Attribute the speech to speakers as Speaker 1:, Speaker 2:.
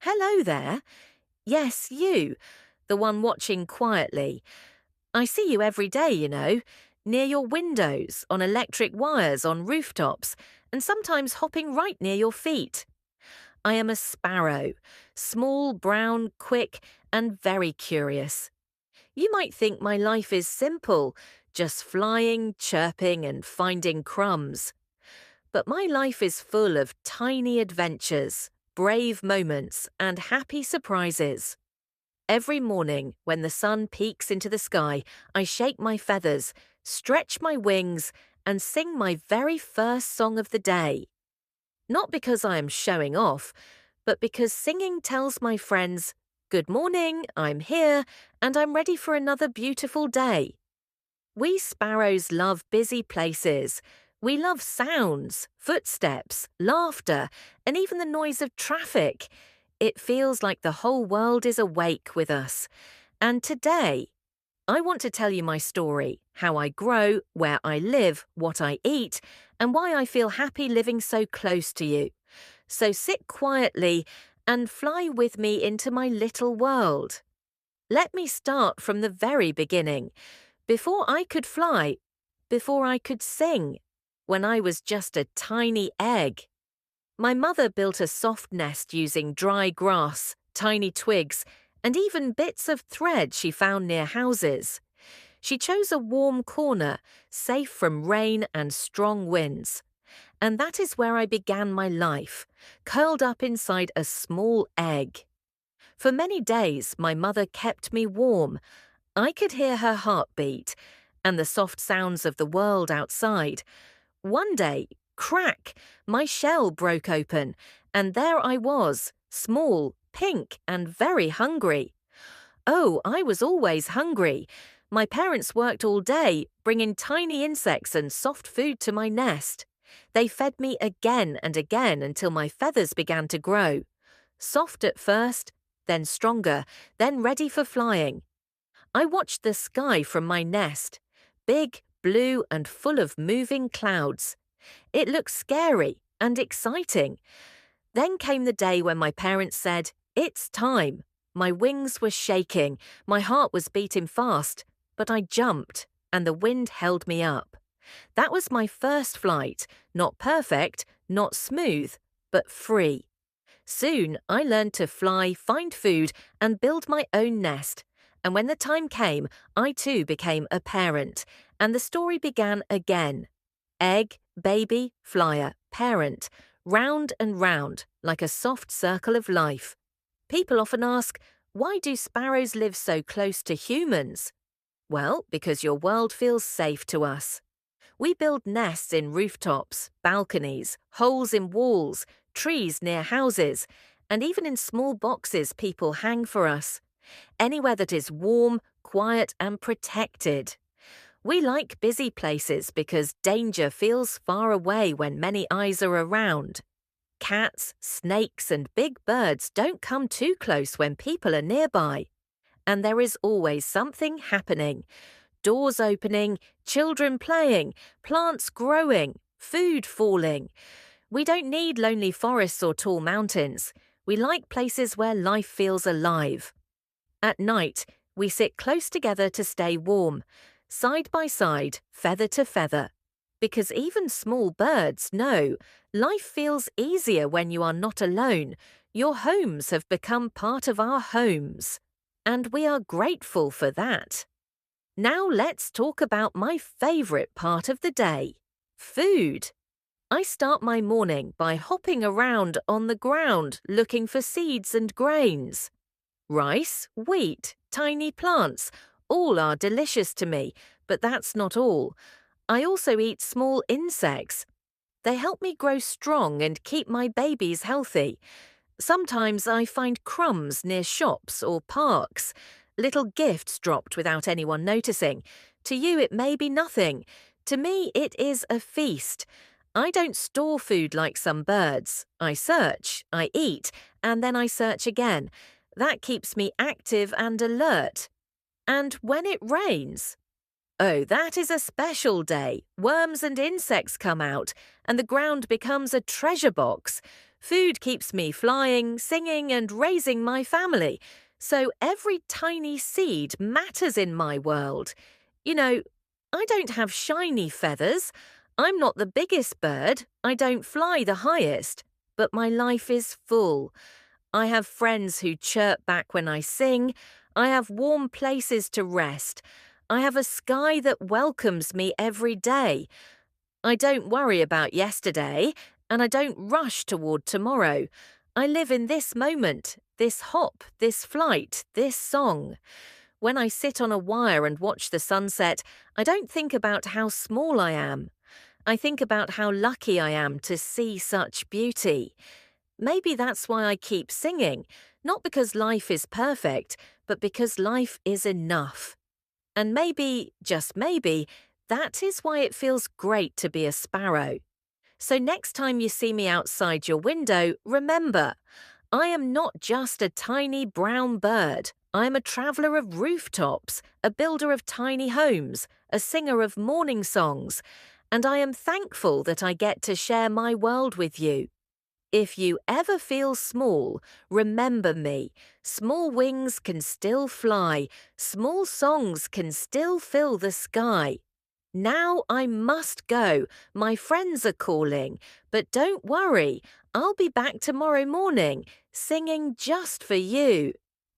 Speaker 1: Hello there. Yes, you, the one watching quietly. I see you every day, near your windows, on electric wires, on rooftops, and sometimes hopping right near your feet. I am a sparrow, small, brown, quick, and very curious. You might think my life is simple, just flying, chirping, and finding crumbs. But my life is full of tiny adventures, brave moments, and happy surprises. Every morning, when the sun peeks into the sky, I shake my feathers, stretch my wings, and sing my very first song of the day. Not because I am showing off, but because singing tells my friends, "Good morning, I'm here, and I'm ready for another beautiful day." We sparrows love busy places. We love sounds, footsteps, laughter, and even the noise of traffic. It feels like the whole world is awake with us. And today, I want to tell you my story, how I grow, where I live, what I eat, and why I feel happy living so close to you. So sit quietly and fly with me into my little world. Let me start from the very beginning. Before I could fly, before I could sing, when I was just a tiny egg. My mother built a soft nest using dry grass, tiny twigs, and even bits of thread she found near houses. She chose a warm corner, safe from rain and strong winds. And that is where I began my life, curled up inside a small egg. For many days, my mother kept me warm. I could hear her heartbeat and the soft sounds of the world outside. One day, crack, my shell broke open, and there I was, small, pink, and very hungry. Oh, I was always hungry. My parents worked all day, bringing tiny insects and soft food to my nest. They fed me again and again until my feathers began to grow. Soft at first, then stronger, then ready for flying. I watched the sky from my nest, big, blue, and full of moving clouds. It looked scary and exciting. Then came the day when my parents said, "It's time." My wings were shaking, my heart was beating fast, but I jumped, and the wind held me up. That was my first flight, not perfect, not smooth, but free. Soon I learned to fly, find food, and build my own nest. And when the time came, I too became a parent, and the story began again. Egg, baby, flyer, parent, round and round, like a soft circle of life. People often ask, why do sparrows live so close to humans? Well, because your world feels safe to us. We build nests in rooftops, balconies, holes in walls, trees near houses, and even in small boxes people hang for us. Anywhere that is warm, quiet, and protected. We like busy places because danger feels far away when many eyes are around. Cats, snakes, and big birds don't come too close when people are nearby. And there is always something happening. Doors opening, children playing, plants growing, food falling. We don't need lonely forests or tall mountains. We like places where life feels alive. At night, we sit close together to stay warm, side by side, feather to feather. Because even small birds know life feels easier when you are not alone. Your homes have become part of our homes. And we are grateful for that. Now let's talk about my favorite part of the day, food. I start my morning by hopping around on the ground looking for seeds and grains. Rice, wheat, tiny plants, all are delicious to me, but that's not all. I also eat small insects. They help me grow strong and keep my babies healthy. Sometimes I find crumbs near shops or parks, little gifts dropped without anyone noticing. To you it may be nothing. To me it is a feast. I don't store food like some birds. I search, I eat, and then I search again. That keeps me active and alert. And when it rains, Oh, that is a special day. Worms and insects come out, and the ground becomes a treasure box. Food keeps me flying, singing, and raising my family. So every tiny seed matters in my world. You know, I don't have shiny feathers. I'm not the biggest bird. I don't fly the highest. But my life is full. I have friends who chirp back when I sing. I have warm places to rest. I have a sky that welcomes me every day. I don't worry about yesterday, and I don't rush toward tomorrow. I live in this moment, this hop, this flight, this song. When I sit on a wire and watch the sunset, I don't think about how small I am. I think about how lucky I am to see such beauty. Maybe that's why I keep singing, not because life is perfect, but because life is enough. And maybe, just maybe, that is why it feels great to be a sparrow. So next time you see me outside your window, remember, I am not just a tiny brown bird. I am a traveller of rooftops, a builder of tiny homes, a singer of morning songs, and I am thankful that I get to share my world with you. If you ever feel small, remember me. Small wings can still fly. Small songs can still fill the sky. Now I must go. My friends are calling. But don't worry, I'll be back tomorrow morning, singing just for you.